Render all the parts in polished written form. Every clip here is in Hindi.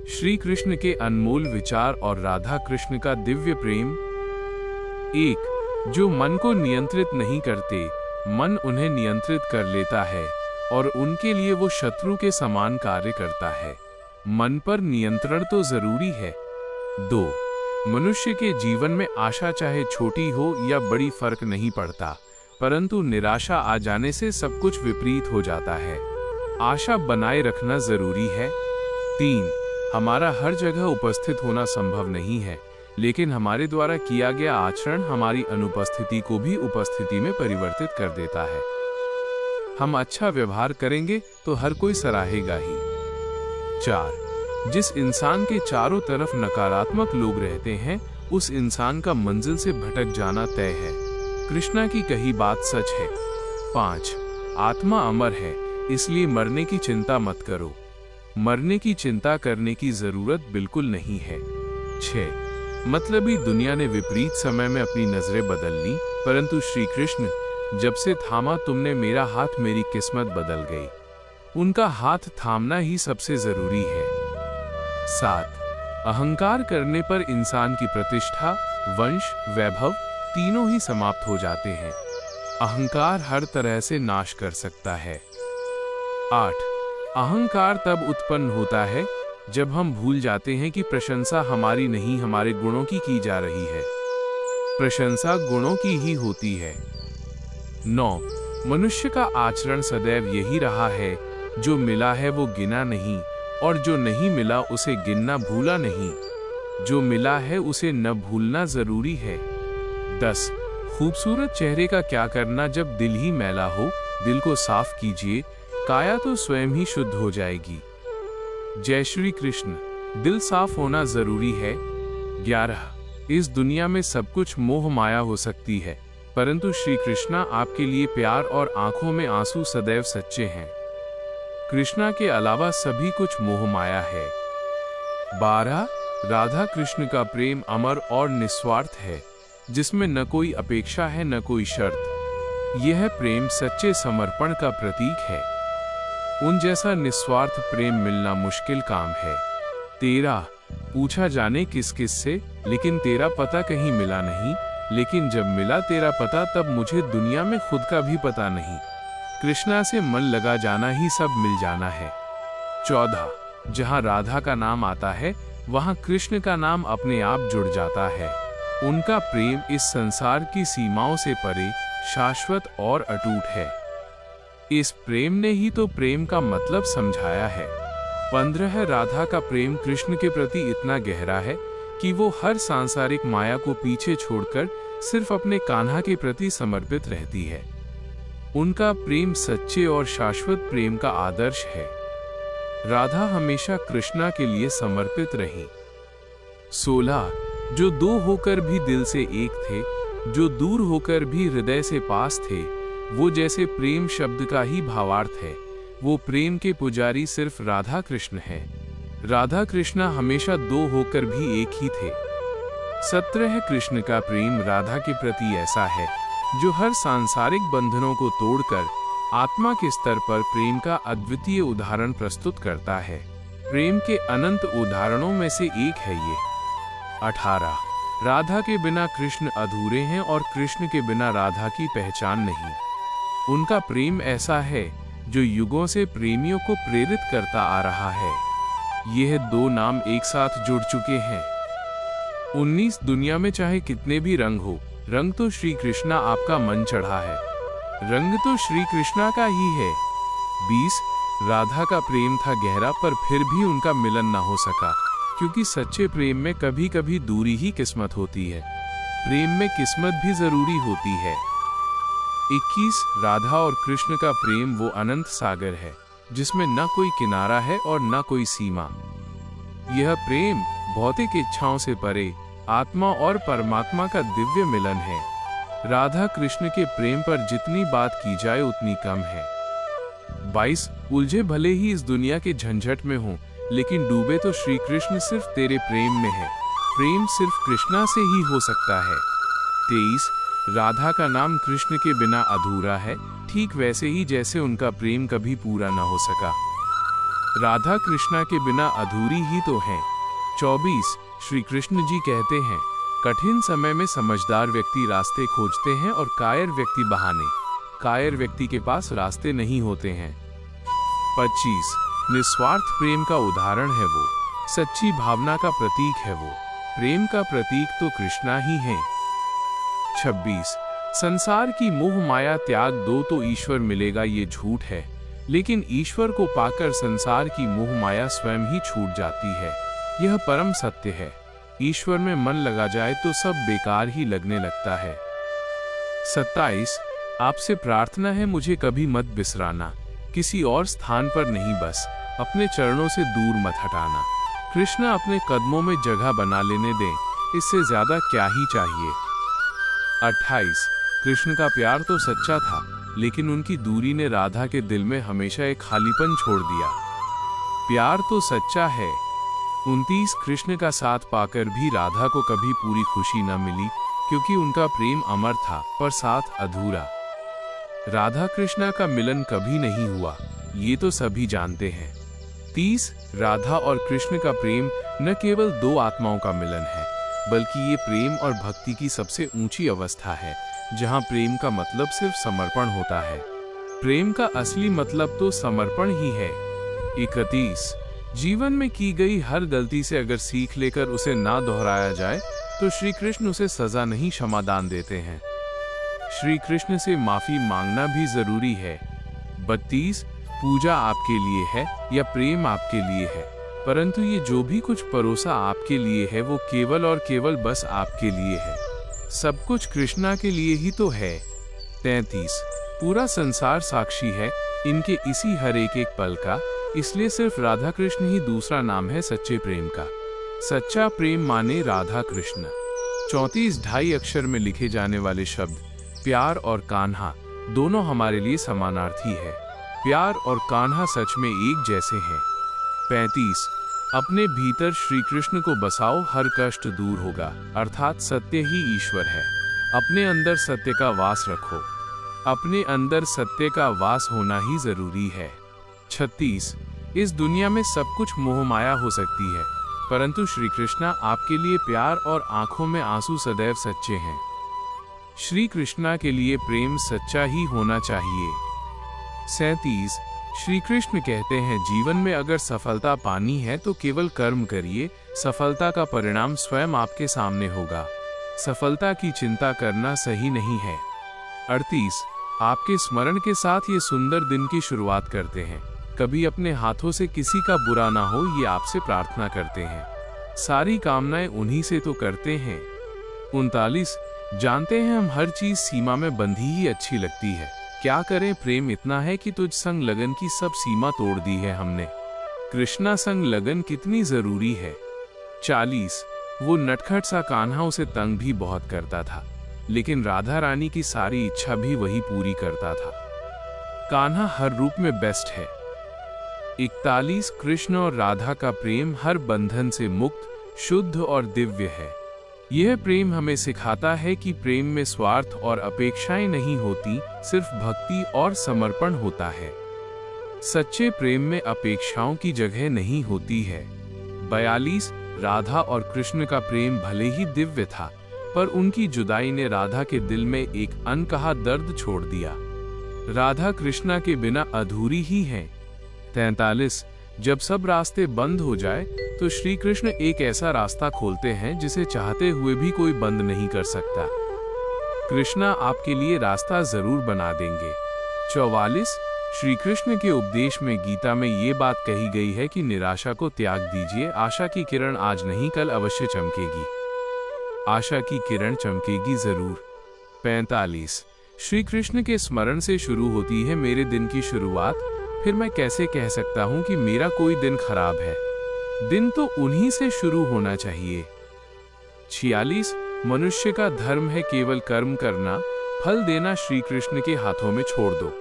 श्री कृष्ण के अनमोल विचार और राधा कृष्ण का दिव्य प्रेम। एक, जो मन को नियंत्रित नहीं करते, मन उन्हें नियंत्रित कर लेता है और उनके लिए वो शत्रु के समान कार्य करता है। मन पर नियंत्रण तो जरूरी है। दो, मनुष्य के जीवन में आशा चाहे छोटी हो या बड़ी फर्क नहीं पड़ता, परंतु निराशा आ जाने से सब कुछ विपरीत हो जाता है। आशा बनाए रखना जरूरी है। तीन, हमारा हर जगह उपस्थित होना संभव नहीं है, लेकिन हमारे द्वारा किया गया आचरण हमारी अनुपस्थिति को भी उपस्थिति में परिवर्तित कर देता है। हम अच्छा व्यवहार करेंगे तो हर कोई सराहेगा ही। चार, जिस इंसान के चारों तरफ नकारात्मक लोग रहते हैं, उस इंसान का मंजिल से भटक जाना तय है। कृष्णा की कही बात सच है। पांच, आत्मा अमर है, इसलिए मरने की चिंता मत करो। मरने की चिंता करने की जरूरत बिल्कुल नहीं है। 6, मतलबी दुनिया ने विपरीत समय में अपनी नजरें बदल ली, परंतु श्री कृष्ण, जब से थामा तुमने मेरा हाथ, मेरी किस्मत बदल गई। उनका हाथ थामना ही सबसे जरूरी है। 7, अहंकार करने पर इंसान की प्रतिष्ठा, वंश, वैभव तीनों ही समाप्त हो जाते हैं। अहंकार हर तरह से नाश कर सकता है। 8, अहंकार तब उत्पन्न होता है जब हम भूल जाते हैं कि प्रशंसा हमारी नहीं, हमारे गुणों की जा रही है। प्रशंसा गुणों की ही होती है। 9, मनुष्य का आचरण सदैव यही रहा है, जो मिला है वो गिना नहीं, और जो नहीं मिला उसे गिनना भूला नहीं। जो मिला है उसे न भूलना जरूरी है। 10, खूबसूरत चेहरे का क्या करना जब दिल ही मैला हो। दिल को साफ कीजिए, काया तो स्वयं ही शुद्ध हो जाएगी। जय श्री कृष्ण। दिल साफ होना जरूरी है। 11, इस दुनिया में सब कुछ मोह माया हो सकती है, परंतु श्री कृष्णा आपके लिए प्यार और आंखों में आंसू सदैव सच्चे हैं। कृष्णा के अलावा सभी कुछ मोह माया है। 12, राधा कृष्ण का प्रेम अमर और निस्वार्थ है, जिसमें न कोई अपेक्षा है न कोई शर्त। यह प्रेम सच्चे समर्पण का प्रतीक है। उन जैसा निस्वार्थ प्रेम मिलना मुश्किल काम है। 13, पूछा जाने किस किस से, लेकिन तेरा पता कहीं मिला नहीं। लेकिन जब मिला तेरा पता, तब मुझे दुनिया में खुद का भी पता नहीं। कृष्णा से मन लगा जाना ही सब मिल जाना है। 14, जहाँ राधा का नाम आता है, वहाँ कृष्ण का नाम अपने आप जुड़ जाता है। उनका प्रेम इस संसार की सीमाओं से परे, शाश्वत और अटूट है। इस प्रेम ने ही तो प्रेम का मतलब समझाया है। 15, राधा का प्रेम कृष्ण के प्रति इतना गहरा है कि वो हर सांसारिक माया को पीछे छोड़कर सिर्फ अपने कान्हा के प्रति समर्पित रहती है। उनका प्रेम सच्चे और शाश्वत प्रेम का आदर्श है। राधा हमेशा कृष्णा के लिए समर्पित रही। 16, जो दो होकर भी दिल से एक थे, जो दूर होकर भी हृदय से पास थे, वो जैसे प्रेम शब्द का ही भावार्थ है। वो प्रेम के पुजारी सिर्फ राधा कृष्ण है। राधा कृष्णा हमेशा दो होकर भी एक ही थे। 17, कृष्ण का प्रेम राधा के प्रति ऐसा है, जो हर सांसारिक बंधनों को तोड़कर आत्मा के स्तर पर प्रेम का अद्वितीय उदाहरण प्रस्तुत करता है। प्रेम के अनंत उदाहरणों में से एक है ये। 18, राधा के बिना कृष्ण अधूरे हैं और कृष्ण के बिना राधा की पहचान नहीं। उनका प्रेम ऐसा है जो युगों से प्रेमियों को प्रेरित करता आ रहा है। यह दो नाम एक साथ जुड़ चुके हैं। 19, दुनिया में चाहे कितने भी रंग हो, रंग तो श्री कृष्णा आपका मन चढ़ा है। रंग तो श्री कृष्णा का ही है। 20, राधा का प्रेम था गहरा, पर फिर भी उनका मिलन ना हो सका, क्योंकि सच्चे प्रेम में कभी कभी दूरी ही किस्मत होती है। प्रेम में किस्मत भी जरूरी होती है। 21, राधा और कृष्ण का प्रेम वो अनंत सागर है, जिसमें न कोई किनारा है और न कोई सीमा। यह प्रेम भौतिक इच्छाओं से परे आत्मा और परमात्मा का दिव्य मिलन है। राधा कृष्ण के प्रेम पर जितनी बात की जाए उतनी कम है। 22, उलझे भले ही इस दुनिया के झंझट में हों, लेकिन डूबे तो श्री कृष्ण सिर्फ तेरे प्रेम में है। प्रेम सिर्फ कृष्णा से ही हो सकता है। 23, राधा का नाम कृष्ण के बिना अधूरा है, ठीक वैसे ही जैसे उनका प्रेम कभी पूरा न हो सका। राधा कृष्णा के बिना अधूरी ही तो हैं। 24 श्री कृष्ण जी कहते हैं, कठिन समय में समझदार व्यक्ति रास्ते खोजते हैं और कायर व्यक्ति बहाने। कायर व्यक्ति के पास रास्ते नहीं होते हैं। 25 निस्वार्थ प्रेम का उदाहरण है वो, सच्ची भावना का प्रतीक है वो। प्रेम का प्रतीक तो कृष्णा ही है। 26 संसार की मोह माया त्याग दो तो ईश्वर मिलेगा, ये झूठ है। लेकिन ईश्वर को पाकर संसार की मोह माया स्वयं ही छूट जाती है, यह परम सत्य है। ईश्वर में मन लगा जाए तो सब बेकार ही लगने लगता है। 27 आपसे प्रार्थना है, मुझे कभी मत बिसराना, किसी और स्थान पर नहीं, बस अपने चरणों से दूर मत हटाना। कृष्ण अपने कदमों में जगह बना लेने दें, इससे ज्यादा क्या ही चाहिए। 28 कृष्ण का प्यार तो सच्चा था, लेकिन उनकी दूरी ने राधा के दिल में हमेशा एक खालीपन छोड़ दिया। प्यार तो सच्चा है। 29 कृष्ण का साथ पाकर भी राधा को कभी पूरी खुशी न मिली, क्योंकि उनका प्रेम अमर था पर साथ अधूरा। राधा कृष्णा का मिलन कभी नहीं हुआ, ये तो सभी जानते हैं। 30 राधा और कृष्ण का प्रेम न केवल दो आत्माओं का मिलन है, बल्कि ये प्रेम और भक्ति की सबसे ऊंची अवस्था है, जहां प्रेम का मतलब सिर्फ समर्पण होता है। प्रेम का असली मतलब तो समर्पण ही है। 31 जीवन में की गई हर गलती से अगर सीख लेकर उसे ना दोहराया जाए तो श्री कृष्ण उसे सजा नहीं क्षमादान देते हैं। श्री कृष्ण से माफी मांगना भी जरूरी है। 32 पूजा आपके लिए है या प्रेम आपके लिए है, परंतु ये जो भी कुछ परोसा आपके लिए है वो केवल और केवल बस आपके लिए है। सब कुछ कृष्णा के लिए ही तो है। 33 पूरा संसार साक्षी है इनके इसी हर एक एक पल का, इसलिए सिर्फ राधा कृष्ण ही दूसरा नाम है सच्चे प्रेम का। सच्चा प्रेम माने राधा कृष्ण। 34 ढाई अक्षर में लिखे जाने वाले शब्द प्यार और कान्हा दोनों हमारे लिए समानार्थी है। प्यार और कान्हा सच में एक जैसे हैं। 35 अपने भीतर श्री कृष्ण को बसाओ, हर कष्ट दूर होगा, अर्थात सत्य ही ईश्वर है। अपने अंदर सत्य का वास रखो, अपने अंदर सत्य का वास होना ही जरूरी है। 36 इस दुनिया में सब कुछ मोह माया हो सकती है, परंतु श्री कृष्णा आपके लिए प्यार और आंखों में आंसू सदैव सच्चे हैं। श्री कृष्णा के लिए प्रेम सच्चा ही होना चाहिए। 37 श्री कृष्ण कहते हैं, जीवन में अगर सफलता पानी है तो केवल कर्म करिए, सफलता का परिणाम स्वयं आपके सामने होगा। सफलता की चिंता करना सही नहीं है। 38 आपके स्मरण के साथ ये सुंदर दिन की शुरुआत करते हैं। कभी अपने हाथों से किसी का बुरा ना हो, ये आपसे प्रार्थना करते हैं। सारी कामनाएं उन्हीं से तो करते हैं। 39 जानते हैं हम हर चीज सीमा में बंधी ही अच्छी लगती है, क्या करें प्रेम इतना है कि तुझ संग लगन की सब सीमा तोड़ दी है हमने। कृष्णा संग लगन कितनी जरूरी है। 40 वो नटखट सा कान्हा उसे तंग भी बहुत करता था, लेकिन राधा रानी की सारी इच्छा भी वही पूरी करता था। कान्हा हर रूप में बेस्ट है। 41 कृष्ण और राधा का प्रेम हर बंधन से मुक्त, शुद्ध और दिव्य है। यह प्रेम हमें सिखाता है कि प्रेम में स्वार्थ और अपेक्षाएं नहीं होती, सिर्फ भक्ति और समर्पण होता है। सच्चे प्रेम में अपेक्षाओं की जगह नहीं होती है। 42 राधा और कृष्ण का प्रेम भले ही दिव्य था, पर उनकी जुदाई ने राधा के दिल में एक अनकहा दर्द छोड़ दिया। राधा कृष्णा के बिना अधूरी ही हैं। 43 जब सब रास्ते बंद हो जाए तो श्री कृष्ण एक ऐसा रास्ता खोलते हैं जिसे चाहते हुए भी कोई बंद नहीं कर सकता। कृष्णा आपके लिए रास्ता जरूर बना देंगे। 44 श्री कृष्ण के उपदेश में गीता में ये बात कही गई है कि निराशा को त्याग दीजिए, आशा की किरण आज नहीं कल अवश्य चमकेगी। आशा की किरण चमकेगी जरूर। 45 श्री कृष्ण के स्मरण से शुरू होती है मेरे दिन की शुरुआत, फिर मैं कैसे कह सकता हूं कि मेरा कोई दिन खराब है। दिन तो उन्हीं से शुरू होना चाहिए। 46 मनुष्य का धर्म है केवल कर्म करना, फल देना श्री कृष्ण के हाथों में छोड़ दो।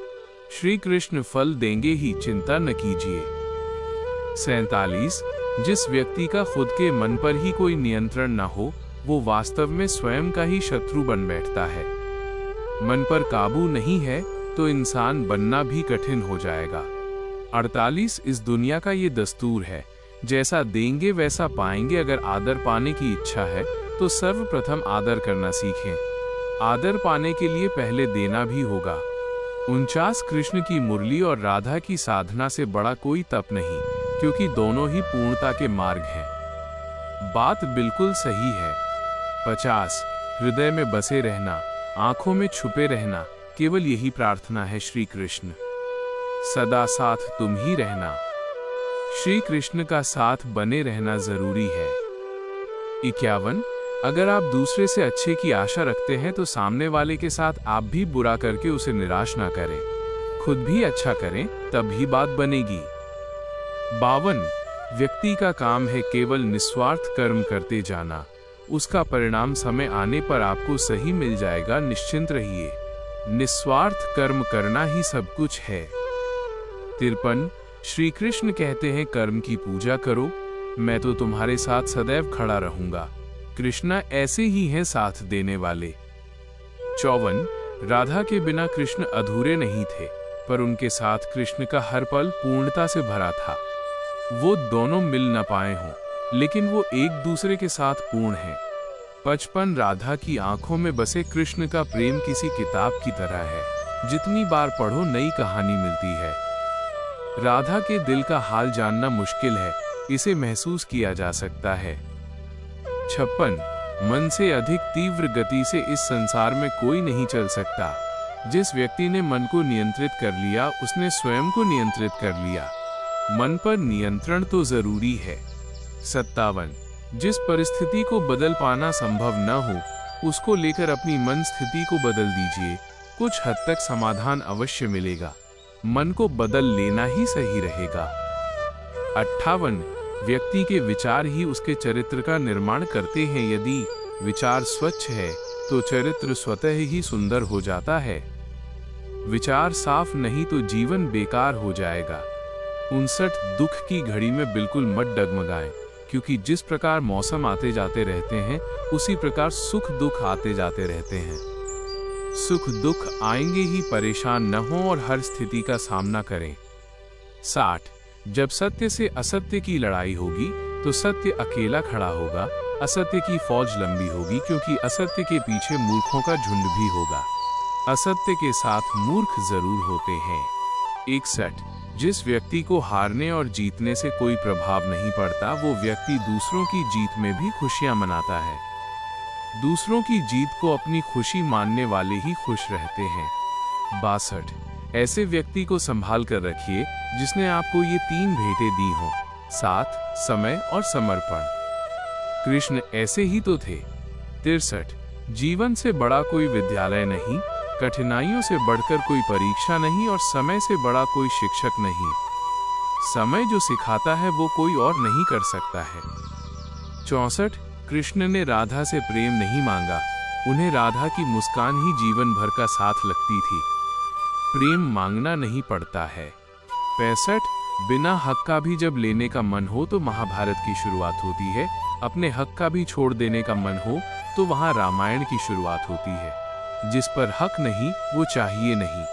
श्री कृष्ण फल देंगे ही, चिंता न कीजिए। 47 जिस व्यक्ति का खुद के मन पर ही कोई नियंत्रण न हो, वो वास्तव में स्वयं का ही शत्रु बन बैठता है। मन पर काबू नहीं है तो इंसान बनना भी कठिन हो जाएगा। 48 इस दुनिया का ये दस्तूर है, जैसा देंगे वैसा पाएंगे। अगर आदर पाने की इच्छा है तो सर्वप्रथम आदर करना सीखें। आदर पाने के लिए पहले देना भी होगा। 49 कृष्ण की मुरली और राधा की साधना से बड़ा कोई तप नहीं, क्योंकि दोनों ही पूर्णता के मार्ग हैं। बात बिल्कुल सही है। 50 हृदय में बसे रहना, आंखों में छुपे रहना, केवल यही प्रार्थना है श्री कृष्ण। सदा साथ तुम ही रहना, श्री कृष्ण का साथ बने रहना जरूरी है। 51 अगर आप दूसरे से अच्छे की आशा रखते हैं तो सामने वाले के साथ आप भी बुरा करके उसे निराश ना करें, खुद भी अच्छा करें, तभी बात बनेगी। 52 व्यक्ति का काम है केवल निस्वार्थ कर्म करते जाना, उसका परिणाम समय आने पर आपको सही मिल जाएगा, निश्चिंत रहिए। निस्वार्थ कर्म करना ही सब कुछ है। 53 श्री कृष्ण कहते हैं कर्म की पूजा करो, मैं तो तुम्हारे साथ सदैव खड़ा रहूंगा। कृष्णा ऐसे ही हैं साथ देने वाले। 54 राधा के बिना कृष्ण अधूरे नहीं थे, पर उनके साथ कृष्ण का हर पल पूर्णता से भरा था। वो दोनों मिल न पाए हों, लेकिन वो एक दूसरे के साथ पूर्ण हैं। 55 राधा की आंखों में बसे कृष्ण का प्रेम किसी किताब की तरह है, जितनी बार पढ़ो नई कहानी मिलती है। राधा के दिल का हाल जानना मुश्किल है, इसे महसूस किया जा सकता है। 56 मन से अधिक तीव्र गति से इस संसार में कोई नहीं चल सकता। जिस व्यक्ति ने मन को नियंत्रित कर लिया, उसने स्वयं को नियंत्रित कर लिया। मन पर नियंत्रण तो जरूरी है। 57 जिस परिस्थिति को बदल पाना संभव न हो, उसको लेकर अपनी मन स्थिति को बदल दीजिए, कुछ हद तक समाधान अवश्य मिलेगा। मन को बदल लेना ही सही रहेगा। 58 व्यक्ति के विचार ही उसके चरित्र का निर्माण करते हैं। यदि विचार स्वच्छ है तो चरित्र स्वतः ही सुंदर हो जाता है। विचार साफ नहीं तो जीवन बेकार हो जाएगा। 59 दुख की घड़ी में बिल्कुल मत डगमगाएं, क्योंकि जिस प्रकार मौसम आते जाते रहते हैं, उसी प्रकार सुख दुख आते जाते रहते हैं। सुख दुख आएंगे ही, परेशान न हो और हर स्थिति का सामना करें। 60 जब सत्य से असत्य की लड़ाई होगी तो सत्य अकेला खड़ा होगा, असत्य की फौज लंबी होगी, क्योंकि असत्य के पीछे मूर्खों का झुंड भी होगा। असत्य के साथ मूर्ख जरूर होते हैं। 61 जिस व्यक्ति को हारने और जीतने से कोई प्रभाव नहीं पड़ता, वो व्यक्ति दूसरों की जीत में भी खुशियां मनाता है। दूसरों की जीत को अपनी खुशी मानने वाले ही खुश रहते हैं। 62 ऐसे व्यक्ति को संभाल कर रखिए जिसने आपको ये 3 भेंटें दी हों, साथ, समय और समर्पण। कृष्ण ऐसे ही तो थे। 63 जीवन से बड़ा कोई विद्यालय नहीं, कठिनाइयों से बढ़कर कोई परीक्षा नहीं और समय से बड़ा कोई शिक्षक नहीं। समय जो सिखाता है वो कोई और नहीं कर सकता है। 64 कृष्ण ने राधा से प्रेम नहीं मांगा, उन्हें राधा की मुस्कान ही जीवन भर का साथ लगती थी। प्रेम मांगना नहीं पड़ता है। 65 बिना हक का भी जब लेने का मन हो तो महाभारत की शुरुआत होती है, अपने हक का भी छोड़ देने का मन हो तो वहां रामायण की शुरुआत होती है। जिस पर हक नहीं वो चाहिए नहीं।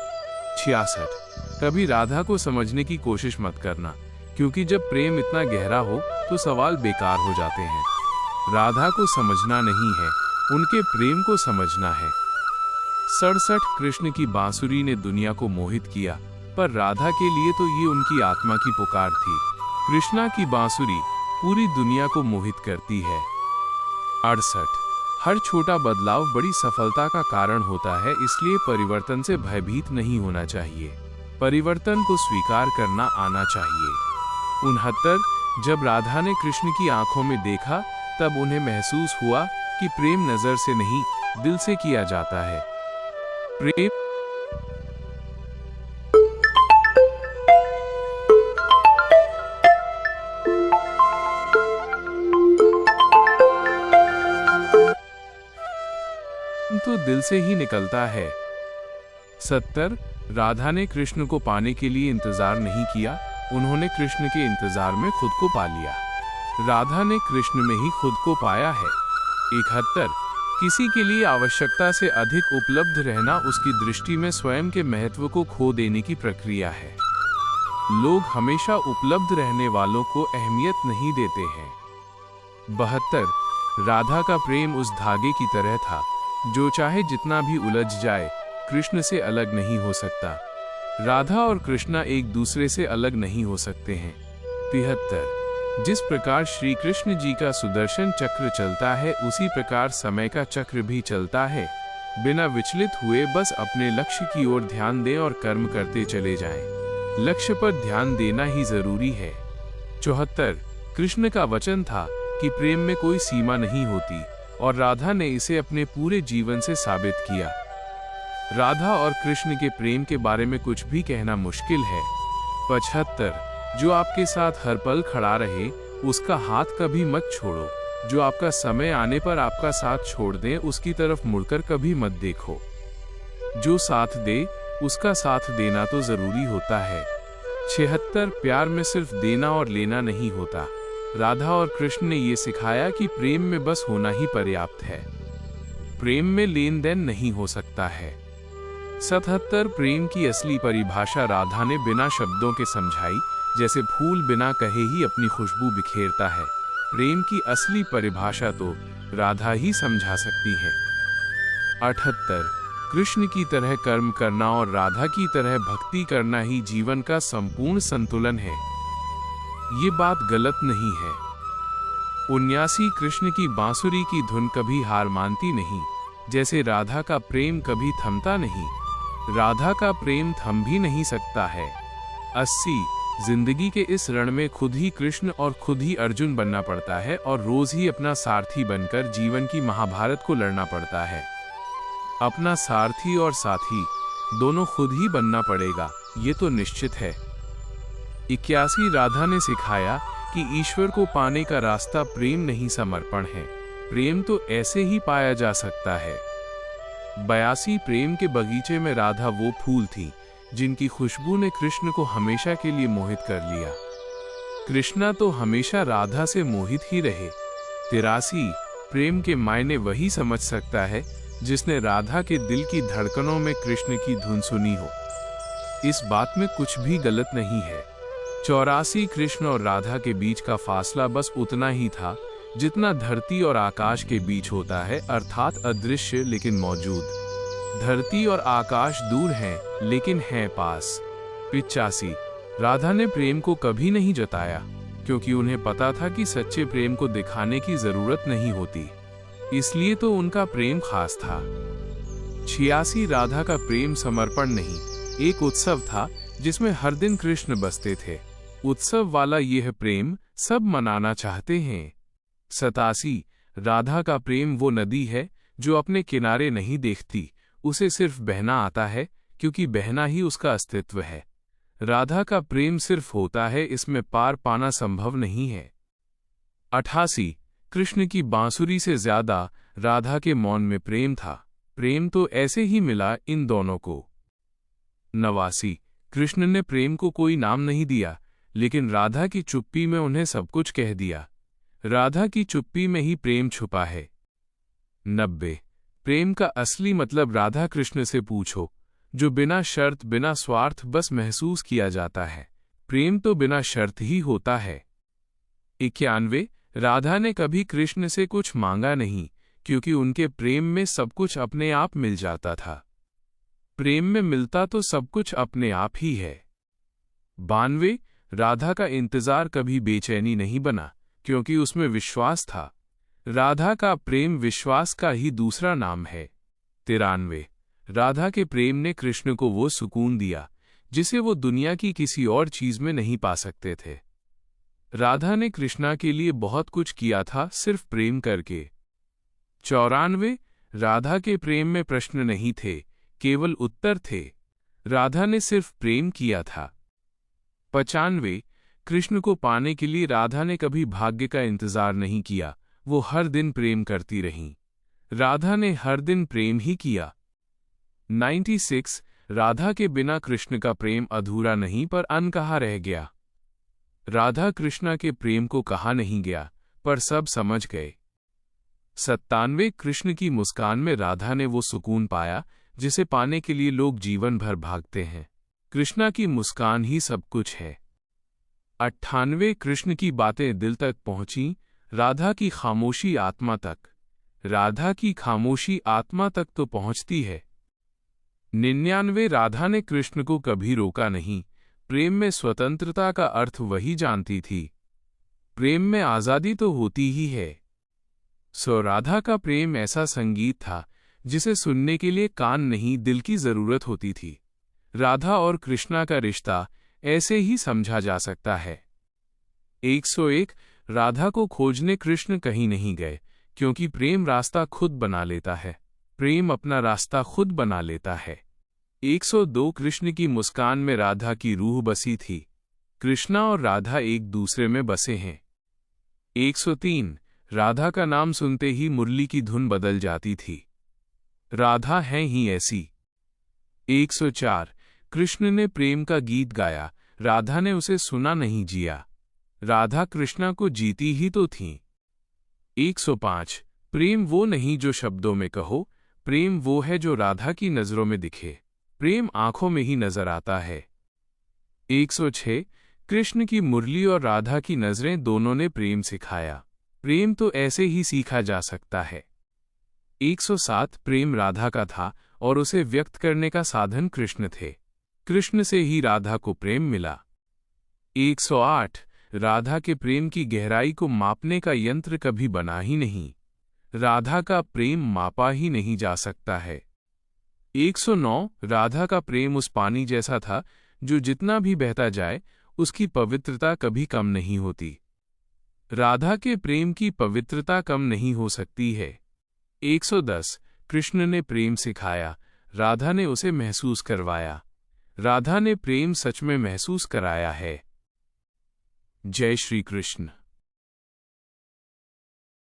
66 कभी राधा को समझने की कोशिश मत करना, क्योंकि जब प्रेम इतना गहरा हो तो सवाल बेकार हो जाते हैं। राधा को समझना नहीं है, उनके प्रेम को समझना है। 67 कृष्ण की बांसुरी ने दुनिया को मोहित किया, पर राधा के लिए तो ये उनकी आत्मा की पुकार थी। कृष्णा की बांसुरी पूरी दुनिया को मोहित करती है। 68 हर छोटा बदलाव बड़ी सफलता का कारण होता है, इसलिए परिवर्तन से भयभीत नहीं होना चाहिए, परिवर्तन को स्वीकार करना आना चाहिए। 69 जब राधा ने कृष्ण की आंखों में देखा, तब उन्हें महसूस हुआ कि प्रेम नजर से नहीं, दिल से किया जाता है। प्रेम तो दिल से ही निकलता है। 70 राधा ने कृष्ण को पाने के लिए इंतजार नहीं किया, उन्होंने कृष्ण के इंतजार में खुद को पा लिया। राधा ने कृष्ण में ही खुद को पाया है। 71 किसी के लिए आवश्यकता से अधिक उपलब्ध रहना उसकी दृष्टि में स्वयं के महत्व को खो देने की प्रक्रिया है। लोग हमेशा उपलब्ध रहने वालों को अहमियत नहीं देते हैं। 72 राधा का प्रेम उस धागे की तरह था जो चाहे जितना भी उलझ जाए कृष्ण से अलग नहीं हो सकता। राधा और कृष्णा एक दूसरे से अलग नहीं हो सकते हैं। 73 जिस प्रकार श्री कृष्ण जी का सुदर्शन चक्र चलता है उसी प्रकार समय का चक्र भी चलता है। बिना विचलित हुए बस अपने लक्ष्य की ओर ध्यान दें और कर्म करते चले जाएं। लक्ष्य पर ध्यान देना ही जरूरी है। 74 कृष्ण का वचन था कि प्रेम में कोई सीमा नहीं होती और राधा ने इसे अपने पूरे जीवन से साबित किया। राधा और कृष्ण के प्रेम के बारे में कुछ भी कहना मुश्किल है। 75 जो आपके साथ हर पल खड़ा रहे उसका हाथ कभी मत छोड़ो। जो आपका समय आने पर आपका साथ छोड़ दे उसकी तरफ मुड़कर कभी मत देखो। जो साथ दे उसका साथ देना तो जरूरी होता है। 76 प्यार में सिर्फ देना और लेना नहीं होता। राधा और कृष्ण ने ये सिखाया कि प्रेम में बस होना ही पर्याप्त है। प्रेम में लेन देन नहीं हो सकता है। 77 प्रेम की असली परिभाषा राधा ने बिना शब्दों के समझाई, जैसे फूल बिना कहे ही अपनी खुशबू बिखेरता है। प्रेम की असली परिभाषा तो राधा ही समझा सकती है। 78 कृष्ण की तरह कर्म करना और राधा की तरह भक्ति करना ही जीवन का संपूर्ण संतुलन है। ये बात गलत नहीं है। 79 कृष्ण की बांसुरी की धुन कभी हार मानती नहीं, जैसे राधा का प्रेम कभी थमता नहीं। राधा का प्रेम थम भी नहीं सकता है। 80 जिंदगी के इस रण में खुद ही कृष्ण और खुद ही अर्जुन बनना पड़ता है और रोज ही अपना सारथी बनकर जीवन की महाभारत को लड़ना पड़ता है। अपना सारथी और साथी दोनों खुद ही बनना पड़ेगा, ये तो निश्चित है। 81 राधा ने सिखाया कि ईश्वर को पाने का रास्ता प्रेम नहीं समर्पण है। प्रेम तो ऐसे ही पाया जा सकता है। 82 प्रेम के बगीचे में राधा वो फूल थी जिनकी खुशबू ने कृष्ण को हमेशा के लिए मोहित कर लिया। कृष्णा तो हमेशा राधा से मोहित ही रहे। 83 प्रेम के मायने वही समझ सकता है जिसने राधा के दिल की धड़कनों में कृष्ण की धुन सुनी हो। इस बात में कुछ भी गलत नहीं है। 84 कृष्ण और राधा के बीच का फासला बस उतना ही था जितना धरती और आकाश के बीच होता है, अर्थात अदृश्य लेकिन मौजूद। धरती और आकाश दूर हैं लेकिन हैं पास। 85 राधा ने प्रेम को कभी नहीं जताया क्योंकि उन्हें पता था कि सच्चे प्रेम को दिखाने की जरूरत नहीं होती, इसलिए तो उनका प्रेम खास था। 86 राधा का प्रेम समर्पण नहीं, एक उत्सव था जिसमें हर दिन कृष्ण बसते थे। उत्सव वाला यह प्रेम सब मनाना चाहते हैं। 87 राधा का प्रेम वो नदी है जो अपने किनारे नहीं देखती, उसे सिर्फ बहना आता है क्योंकि बहना ही उसका अस्तित्व है। राधा का प्रेम सिर्फ होता है, इसमें पार पाना संभव नहीं है। 88 कृष्ण की बांसुरी से ज्यादा राधा के मौन में प्रेम था। प्रेम तो ऐसे ही मिला इन दोनों को। 89 कृष्ण ने प्रेम को कोई नाम नहीं दिया, लेकिन राधा की चुप्पी में उन्हें सब कुछ कह दिया। राधा की चुप्पी में ही प्रेम छुपा है। 90 प्रेम का असली मतलब राधा कृष्ण से पूछो, जो बिना शर्त बिना स्वार्थ बस महसूस किया जाता है। प्रेम तो बिना शर्त ही होता है। 91 राधा ने कभी कृष्ण से कुछ मांगा नहीं क्योंकि उनके प्रेम में सब कुछ अपने आप मिल जाता था। प्रेम में मिलता तो सब कुछ अपने आप ही है। 92 राधा का इंतजार कभी बेचैनी नहीं बना क्योंकि उसमें विश्वास था। राधा का प्रेम विश्वास का ही दूसरा नाम है। 93 राधा के प्रेम ने कृष्ण को वो सुकून दिया जिसे वो दुनिया की किसी और चीज में नहीं पा सकते थे। राधा ने कृष्णा के लिए बहुत कुछ किया था सिर्फ प्रेम करके। 94 राधा के प्रेम में प्रश्न नहीं थे, केवल उत्तर थे। राधा ने सिर्फ प्रेम किया था। 95 कृष्ण को पाने के लिए राधा ने कभी भाग्य का इंतजार नहीं किया, वो हर दिन प्रेम करती रहीं। राधा ने हर दिन प्रेम ही किया। 96 राधा के बिना कृष्ण का प्रेम अधूरा नहीं पर अनकहा रह गया। राधा कृष्णा के प्रेम को कहा नहीं गया पर सब समझ गए। 97 कृष्ण की मुस्कान में राधा ने वो सुकून पाया जिसे पाने के लिए लोग जीवन भर भागते हैं। कृष्णा की मुस्कान ही सब कुछ है। 98 कृष्ण की बातें दिल तक पहुंची, राधा की खामोशी आत्मा तक। राधा की खामोशी आत्मा तक तो पहुंचती है। 99 राधा ने कृष्ण को कभी रोका नहीं। प्रेम में स्वतंत्रता का अर्थ वही जानती थी। प्रेम में आज़ादी तो होती ही है। सो राधा का प्रेम ऐसा संगीत था जिसे सुनने के लिए कान नहीं, दिल की जरूरत होती थी। राधा और कृष्णा का रिश्ता ऐसे ही समझा जा सकता है। 101 राधा को खोजने कृष्ण कहीं नहीं गए, क्योंकि प्रेम रास्ता खुद बना लेता है। प्रेम अपना रास्ता खुद बना लेता है। 102 कृष्ण की मुस्कान में राधा की रूह बसी थी। कृष्णा और राधा एक दूसरे में बसे हैं। 103 राधा का नाम सुनते ही मुरली की धुन बदल जाती थी। राधा है ही ऐसी। 104 कृष्ण ने प्रेम का गीत गाया, राधा ने उसे सुना नहीं, जिया। राधा कृष्णा को जीती ही तो थीं। 105 प्रेम वो नहीं जो शब्दों में कहो, प्रेम वो है जो राधा की नजरों में दिखे। प्रेम आंखों में ही नजर आता है। 106 कृष्ण की मुरली और राधा की नजरें दोनों ने प्रेम सिखाया। प्रेम तो ऐसे ही सीखा जा सकता है। 107 प्रेम राधा का था और उसे व्यक्त करने का साधन कृष्ण थे। कृष्ण से ही राधा को प्रेम मिला। 108 राधा के प्रेम की गहराई को मापने का यंत्र कभी बना ही नहीं। राधा का प्रेम मापा ही नहीं जा सकता है। 109 राधा का प्रेम उस पानी जैसा था जो जितना भी बहता जाए उसकी पवित्रता कभी कम नहीं होती। राधा के प्रेम की पवित्रता कम नहीं हो सकती है। 110 कृष्ण ने प्रेम सिखाया, राधा ने उसे महसूस करवाया। राधा ने प्रेम सच में महसूस कराया है। जय श्री कृष्ण।